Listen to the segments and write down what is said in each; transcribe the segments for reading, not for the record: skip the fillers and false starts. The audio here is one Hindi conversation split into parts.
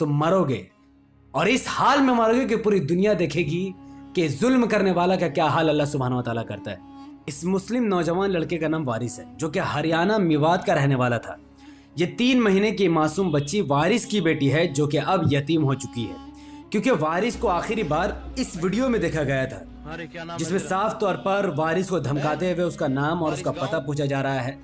तो मरोगे, और इस हाल में मरोगे कि पूरी दुनिया देखेगी कि जुल्म करने वाला का क्या हाल अल्लाह सुब्हानहू व तआला करता है। इस मुस्लिम नौजवान लड़के का नाम वारिस है, जो कि हरियाणा मेवात का रहने वाला था। ये 3 महीने की मासूम बच्ची वारिस की बेटी है, जो कि अब यतीम हो चुकी है, क्योंकि वारिस को आखिरी बार इस वीडियो में देखा गया था, जिसमें साफ तौर पर वारिस को धमकाते हुए उसका नाम और उसका पता पूछा जा रहा है।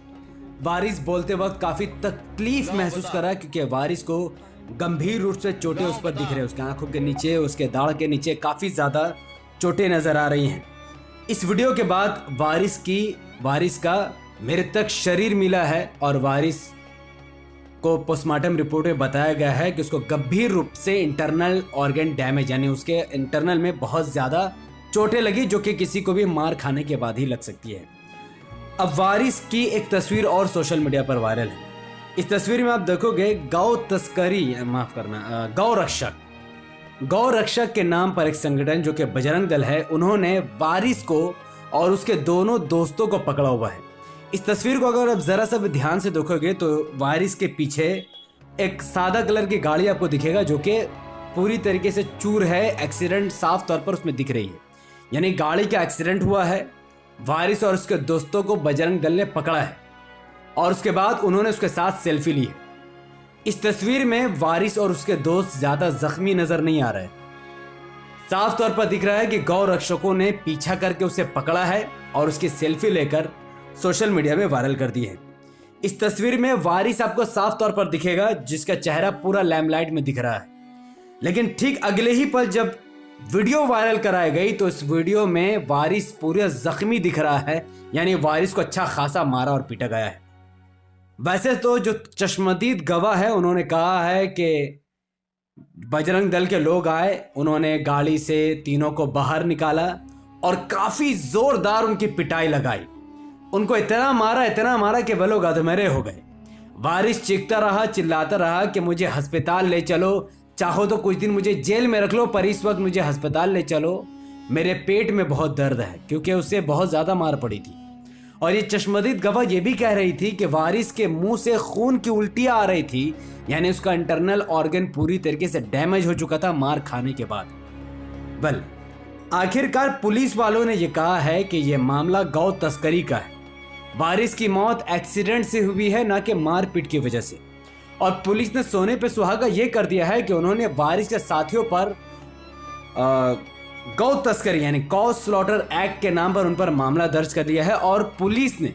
वारिस बोलते वक्त काफी तकलीफ महसूस कर रहा है, क्योंकि वारिस को गंभीर रूप से चोटें उस पर दिख रहे हैं। उसके आंखों के नीचे, उसके दाढ़ के नीचे काफी ज्यादा चोटें नजर आ रही हैं। इस वीडियो के बाद वारिस का मृतक शरीर मिला है, और वारिस को पोस्टमार्टम रिपोर्ट में बताया गया है कि उसको गंभीर रूप से इंटरनल ऑर्गन डैमेज, यानी उसके इंटरनल में बहुत ज्यादा चोटें लगी, जो कि किसी को भी मार खाने के बाद ही लग सकती है। अब वारिस की एक तस्वीर और सोशल मीडिया पर वायरल है। इस तस्वीर में आप देखोगे गौ रक्षक के नाम पर एक संगठन, जो कि बजरंग दल है, उन्होंने वारिस को और उसके दोनों दोस्तों को पकड़ा हुआ है। इस तस्वीर को अगर आप जरा सा भी ध्यान से देखोगे तो वारिस के पीछे एक सादा कलर की गाड़ी आपको दिखेगा, जो कि पूरी तरीके से चूर है। एक्सीडेंट साफ तौर पर उसमें दिख रही है, यानी गाड़ी का एक्सीडेंट हुआ है। वारिस और उसके दोस्तों को बजरंग दल ने पकड़ा है, और उसके बाद उन्होंने उसके साथ सेल्फी ली है। इस तस्वीर में वारिस और उसके दोस्त ज्यादा जख्मी नजर नहीं आ रहे। साफ तौर पर दिख रहा है कि गौ रक्षकों ने पीछा करके उसे पकड़ा है और उसकी सेल्फी लेकर सोशल मीडिया में वायरल कर दी है। इस तस्वीर में वारिस आपको साफ तौर पर दिखेगा, जिसका चेहरा पूरा लैम्पलाइट में दिख रहा है। लेकिन ठीक अगले ही पल जब वीडियो वायरल कराई गई तो इस वीडियो में वारिस पूरा जख्मी दिख रहा है, यानी वारिस को अच्छा खासा मारा और पीटा गया है। वैसे तो जो चश्मदीद गवाह है, उन्होंने कहा है कि बजरंग दल के लोग आए, उन्होंने गाड़ी से तीनों को बाहर निकाला और काफी जोरदार उनकी पिटाई लगाई। उनको इतना मारा कि वह लोग अधमरे हो गए। वारिस चीखता रहा, चिल्लाता रहा कि मुझे अस्पताल ले चलो, चाहो तो कुछ दिन मुझे जेल में रख लो, पर इस वक्त मुझे अस्पताल ले चलो, मेरे पेट में बहुत दर्द है, क्योंकि उसे बहुत ज्यादा मार पड़ी थी। और ये चश्मदीद गवाह ये भी कह रही थी कि वारिस के मुंह से खून की उल्टियां आ रही थी, यानी उसका इंटरनल ऑर्गन पूरी तरीके से डैमेज हो चुका था मार खाने के बाद। आखिरकार पुलिस वालों ने यह कहा है कि यह मामला गौ तस्करी का है। वारिस की मौत एक्सीडेंट से हुई है, ना कि मारपीट की वजह से। और पुलिस ने सोने पे सुहागा यह कर दिया है कि उन्होंने वारिस के साथियों पर गौ तस्करी यानी गौ स्लॉटर एक्ट के नाम पर उन पर मामला दर्ज कर दिया है। और पुलिस ने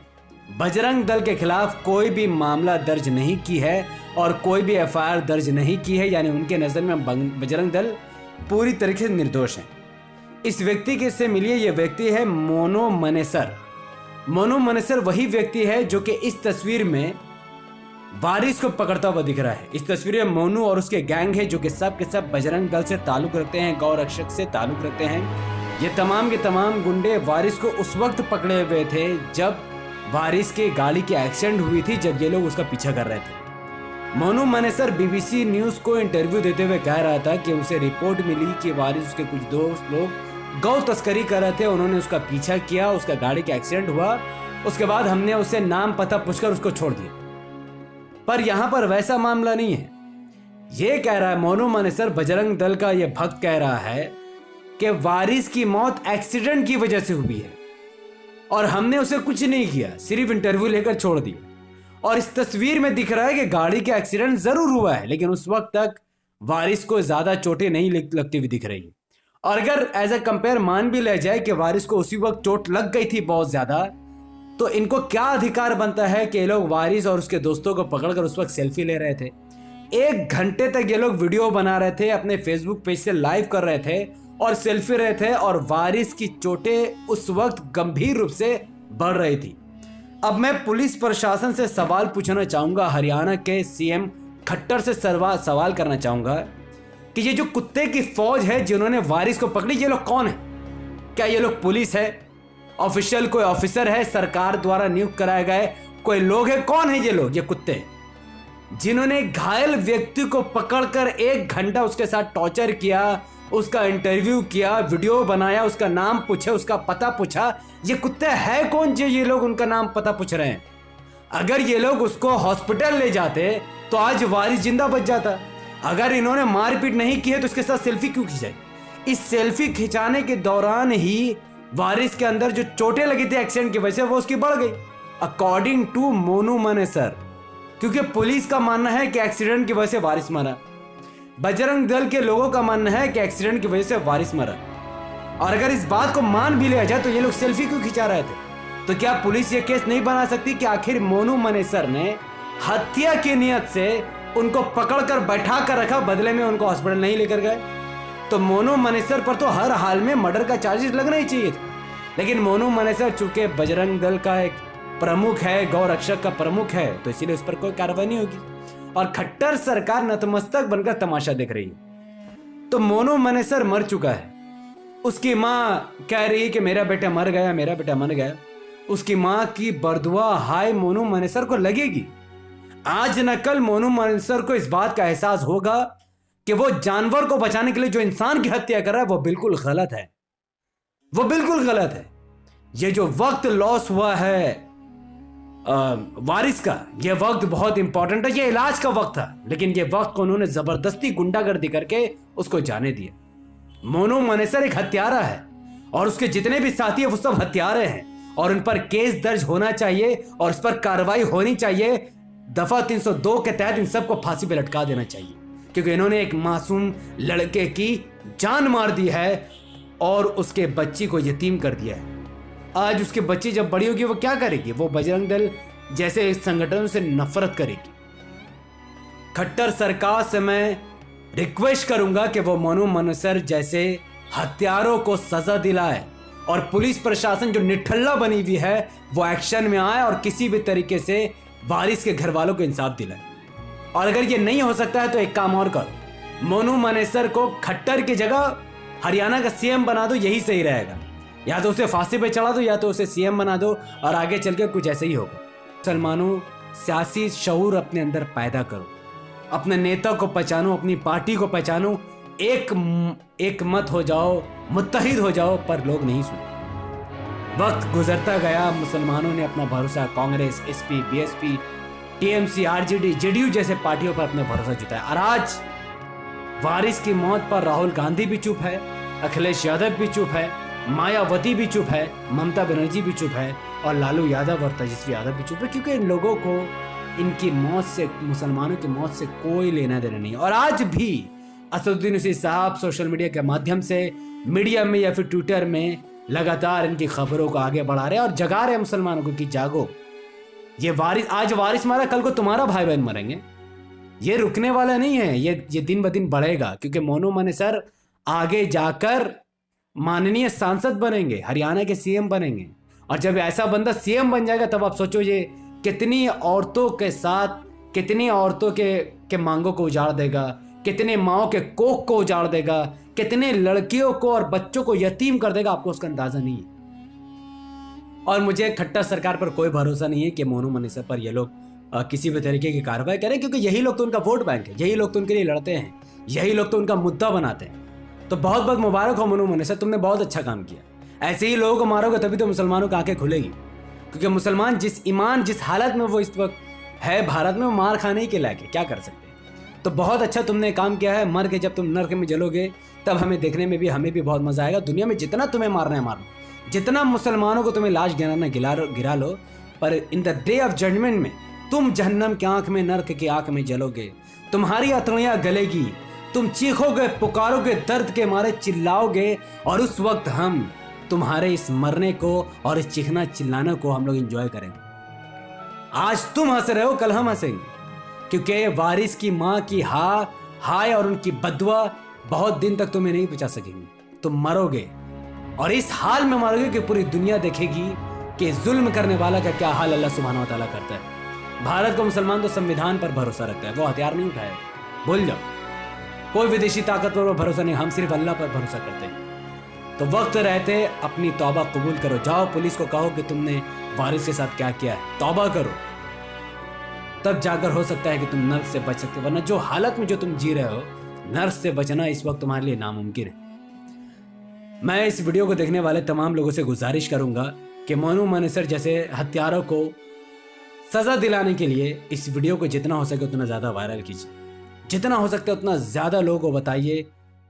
बजरंग दल के खिलाफ कोई भी मामला दर्ज नहीं की है और कोई भी एफआईआर दर्ज नहीं की है, यानी उनके नजर में बजरंग दल पूरी तरीके से निर्दोष है। इस व्यक्ति के से मिलिए, यह व्यक्ति है मोनू मनेसर वही व्यक्ति है जो कि इस तस्वीर में वारिस को पकड़ता हुआ दिख रहा है। इस तस्वीर में मोनू और उसके गैंग है, जो कि सब के सब बजरंग दल से ताल्लुक रखते हैं, गौ रक्षक से ताल्लुक रखते हैं। ये तमाम के तमाम गुंडे वारिस को उस वक्त पकड़े हुए थे जब वारिस के गाड़ी की एक्सीडेंट हुई थी, जब ये लोग उसका पीछा कर रहे थे। मोनू मनेसर बीबीसी न्यूज को इंटरव्यू देते हुए कह रहा था कि उसे रिपोर्ट मिली कि वारिस उसके कुछ दोस्त लोग गौ तस्करी कर रहे थे, उन्होंने उसका पीछा किया, उसका गाड़ी का एक्सीडेंट हुआ, उसके बाद हमने उसे नाम पता पूछकर उसको छोड़ दिया। पर यहां पर वैसा मामला नहीं है। यह कह रहा है मोनू मनेसर, बजरंग दल का यह भक्त कह रहा है कि वारिस की मौत एक्सीडेंट की वजह से हुई है और हमने उसे कुछ नहीं किया, सिर्फ इंटरव्यू लेकर छोड़ दिया। और इस तस्वीर में दिख रहा है कि गाड़ी का एक्सीडेंट जरूर हुआ है, लेकिन उस वक्त तक वारिस को ज्यादा चोटें नहीं लगती हुई दिख रही है। और अगर एज ए कंपेयर मान भी ले जाए कि वारिस को उसी वक्त चोट लग गई थी बहुत ज्यादा, तो इनको क्या अधिकार बनता है कि ये लोग वारिस और उसके दोस्तों को पकड़कर उस वक्त सेल्फी ले रहे थे। 1 घंटे तक ये लोग वीडियो बना रहे थे, अपने फेसबुक पेज से लाइव कर रहे थे और सेल्फी रहे थे, और वारिस की चोटें उस वक्त गंभीर रूप से बढ़ रही थी। अब मैं पुलिस प्रशासन से सवाल पूछना चाहूंगा, हरियाणा के सीएम खट्टर से सवाल करना चाहूंगा कि ये जो कुत्ते की फौज है जिन्होंने वारिस को पकड़ी, ये लोग कौन है? क्या ये लोग पुलिस है, ऑफिशियल कोई ऑफिसर है, सरकार द्वारा नियुक्त कराए गए कोई लोग हैं? कौन है ये लोग, ये कुत्ते जिन्होंने घायल व्यक्ति को पकड़कर 1 घंटा उसके साथ टॉर्चर किया, उसका इंटरव्यू किया, वीडियो बनाया, उसका नाम पूछा, उसका पता पूछा? ये कुत्ते है कौन जो ये लोग उनका नाम पता पूछ रहे हैं? अगर ये लोग उसको हॉस्पिटल ले जाते तो आज वारिस जिंदा बच जाता। अगर इन्होंने मारपीट नहीं की है तो इसके साथ सेल्फी क्यों खिंचाई? इस सेल्फी खिंचाने के दौरान ही वारिस के अंदर जो चोटें लगी थी एक्सीडेंट की वजह से वो उसकी बढ़ गई, अकॉर्डिंग टू मोनू मनेसर। क्योंकि पुलिस का मानना है कि एक्सीडेंट की वजह से वारिस मरा, बजरंग दल के लोगों का मानना है कि एक्सीडेंट की वजह से वारिस मरा। और अगर इस बात को मान भी लिया जाए तो ये लोग सेल्फी क्यों खिंचा रहे थे? तो क्या पुलिस ये केस नहीं बना सकती कि आखिर मोनू मनेसर ने हत्या की नियत से उनको पकड़कर बैठा कर रखा, बदले में उनको हॉस्पिटल नहीं लेकर गए? तो मोनू मनेसर पर तो हर हाल में मर्डर का चार्जेस लगना ही चाहिए था। लेकिन मोनू मनेसर चूंकि बजरंग दल का एक प्रमुख है, गौ रक्षक का प्रमुख है, तो इसीलिए उस पर कोई कार्रवाई नहीं होगी और खट्टर सरकार नतमस्तक बनकर तमाशा देख रही है। तो मोनू मनेसर मर चुका है, उसकी माँ कह रही है कि मेरा बेटा मर गया, मेरा बेटा मर गया। उसकी माँ की बरदुआ हाय मोनू मनेसर को लगेगी। आज न कल मोनू मनेसर को इस बात का एहसास होगा कि वो जानवर को बचाने के लिए जो इंसान की हत्या कर रहा है वो बिल्कुल गलत है, वो बिल्कुल गलत है। ये जो वक्त लॉस हुआ है वारिस का, ये वक्त बहुत इंपॉर्टेंट है, ये इलाज का वक्त था, लेकिन ये वक्त को उन्होंने जबरदस्ती गुंडागर्दी करके उसको जाने दिया। मोनू मनेसर एक हत्यारा है और उसके जितने भी साथी है वो सब हत्यारे हैं और उन पर केस दर्ज होना चाहिए और इस पर कार्रवाई होनी चाहिए। दफा 302 के तहत इन सबको फांसी पे लटका देना चाहिए, क्योंकि इन्होंने एक मासूम लड़के की जान मार दी है और उसके बच्ची को यतीम कर दिया है। आज उसकी बच्ची जब बड़ी होगी वो क्या करेगी? वो बजरंग दल जैसे इस संगठनों से नफरत करेगी। खट्टर सरकार से मैं रिक्वेस्ट करूंगा कि वो मोनू मनेसर जैसे हत्यारों को सजा दिलाए और पुलिस प्रशासन जो निठल्ला बनी हुई है वो एक्शन में आए और किसी भी तरीके से वारिस के घर वालों को इंसाफ दिलाए। और अगर ये नहीं हो सकता है तो एक काम और करो, मोनू मनेसर को खट्टर की जगह हरियाणा का सीएम बना दो, यही सही रहेगा। या तो उसे फांसी पे चढ़ा दो या तो उसे सीएम बना दो और आगे चल के कुछ ऐसे ही होगा। मुसलमानों, सियासी शऊर अपने अंदर पैदा करो, अपने नेता को पहचानो, अपनी पार्टी को पहचानो, एक मत हो जाओ, मुत्तहिद हो जाओ, पर लोग नहीं सुने। वक्त गुजरता गया, मुसलमानों ने अपना भरोसा Congress, SP, BSP, TMC, RJD, JDU जैसे पार्टियों पर अपना भरोसा जुटाया और आज वारिस की मौत पर राहुल गांधी भी चुप है, अखिलेश यादव भी चुप है, मायावती भी चुप है, ममता बनर्जी भी चुप है और लालू यादव और तेजस्वी यादव भी चुप है, क्योंकि इन लोगों को इनकी मौत से, मुसलमानों की मौत से कोई लेना देना नहीं। और आज भी असदुद्दीन ओवैसी साहब सोशल मीडिया के माध्यम से मीडिया में या फिर ट्विटर में लगातार इनकी खबरों को आगे बढ़ा रहे हैं और जगा रहे हैं मुसलमानों को कि जागो, ये वारिस, आज वारिस मारा, कल को तुम्हारा भाई बहन मरेंगे। ये रुकने वाला नहीं है, ये दिन ब दिन बढ़ेगा, क्योंकि मोनू मनेसर आगे जाकर माननीय सांसद बनेंगे, हरियाणा के सीएम बनेंगे। और जब ऐसा बंदा सीएम बन जाएगा तब आप सोचो ये कितनी औरतों के साथ, कितनी औरतों के मांगों को उजाड़ देगा, कितने माओ के कोख को उजाड़ देगा, कितने लड़कियों को और बच्चों को यतीम कर देगा, आपको उसका अंदाजा नहीं है। और मुझे खट्टर सरकार पर कोई भरोसा नहीं है कि मोनू मनेसर पर ये लोग किसी भी तरीके की कार्रवाई करें, क्योंकि यही लोग तो उनका वोट बैंक है, यही लोग तो उनके लिए लड़ते हैं, यही लोग तो उनका मुद्दा बनाते हैं। तो बहुत बहुत मुबारक हो मोनू मनेसर, तुमने बहुत अच्छा काम किया। ऐसे ही लोगों को मारोगे तभी तो मुसलमानों की आंखें खुलेगी, क्योंकि मुसलमान जिस हालत में वो इस वक्त है भारत में, वो मार खाने ही के लायक है, क्या कर सकते हैं। तो बहुत अच्छा तुमने काम किया है। मर के जब तुम नर्क में जलोगे तब हमें देखने में भी, हमें भी बहुत मजा आएगा। दुनिया में जितना तुम्हें मारना है मारो, जितना मुसलमानों को तुम्हें लाश गिराना गिरा लो, पर in the day of judgement में तुम जहन्नम की आंख में, नर्क की आंख में जलोगे, तुम्हारी अतड़ियां गलेगी, तुम चीखोगे, पुकारोगे, दर्द के मारे चिल्लाओगे, और उस वक्त हम तुम्हारे इस मरने को और इस चीखना चिल्लाने को हम लोग एंजॉय करेंगे। आज तुम हंस रहे हो, कल हम हंसेंगे, क्योंकि वारिस की माँ की हाय और उनकी बदुआ बहुत दिन तक तुम्हें नहीं बचा सकेंगी। तुम मरोगे और इस हाल में मरोगे कि पूरी दुनिया देखेगी कि जुल्म करने वाला का क्या हाल अल्लाह सुब्हानहू व तआला करता है। भारत का मुसलमान तो संविधान पर भरोसा रखता है, वो हथियार नहीं उठाए, भूल जाओ। कोई विदेशी ताकत पर भरोसा नहीं, हम सिर्फ अल्लाह पर भरोसा करते हैं। तो वक्त रहते अपनी तौबा कबूल करो, जाओ पुलिस को कहो कि तुमने वारिस के साथ क्या किया है, तौबा करो, तब जाकर हो सकता है कि तुम नर्क से बच सकते हो। वरना जो हालत में जो तुम जी रहे हो, नर्क से बचना इस वक्त तुम्हारे लिए नामुमकिन है। मैं इस वीडियो को देखने वाले तमाम लोगों से गुजारिश करूंगा कि मोनू मनेसर जैसे हत्यारों को सजा दिलाने के लिए इस वीडियो को जितना हो सके उतना ज़्यादा वायरल कीजिए। जितना हो सकता है उतना ज़्यादा लोगों को बताइए,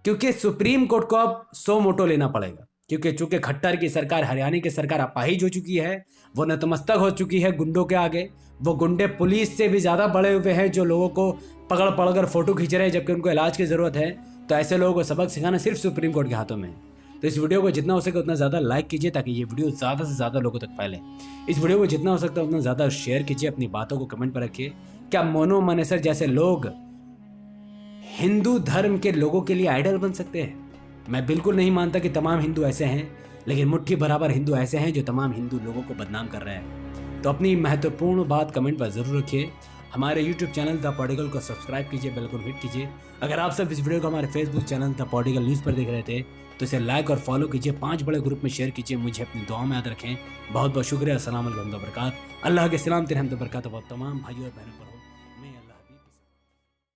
क्योंकि सुप्रीम कोर्ट को अब 100 मोटो लेना पड़ेगा। क्योंकि चूंकि खट्टर की सरकार, हरियाणा की सरकार अपाहिज हो चुकी है, वो नतमस्तक हो चुकी है गुंडों के आगे। वो गुंडे पुलिस से भी ज़्यादा बड़े हुए हैं, जो लोगों को पकड़ पकड़ कर फोटो खींच रहे हैं जबकि उनको इलाज की ज़रूरत है। तो ऐसे लोगों को सबक सिखाना सिर्फ सुप्रीम कोर्ट के हाथों में है। तो इस वीडियो को जितना हो सके उतना ज़्यादा लाइक कीजिए ताकि ये वीडियो ज़्यादा से ज़्यादा लोगों तक फैले। इस वीडियो को जितना हो सकता है उतना ज़्यादा शेयर कीजिए, अपनी बातों को कमेंट पर रखिए। क्या मोनो मनेसर जैसे लोग हिंदू धर्म के लोगों के लिए आइडल बन सकते हैं? मैं बिल्कुल नहीं मानता कि तमाम हिंदू ऐसे हैं, लेकिन मुट्ठी बराबर हिंदू ऐसे हैं जो तमाम हिंदू लोगों को बदनाम कर रहे हैं। तो अपनी महत्वपूर्ण बात कमेंट पर ज़रूर रखिए। हमारे YouTube चैनल द पॉडिकल को सब्सक्राइब कीजिए, बेल को हिट कीजिए। अगर आप सब इस वीडियो को हमारे फेसबुक चैनल द पॉडिकल न्यूज़ पर देख रहे थे तो इसे लाइक और फॉलो कीजिए, 5 बड़े ग्रुप में शेयर कीजिए। मुझे अपनी दुआ में याद रखें। बहुत बहुत शुक्रिया। अस्सलाम वालेकुम व बरकात। अल्लाह के सलाम तिरहमत बरकात तमाम भाइयों और बहनों पर।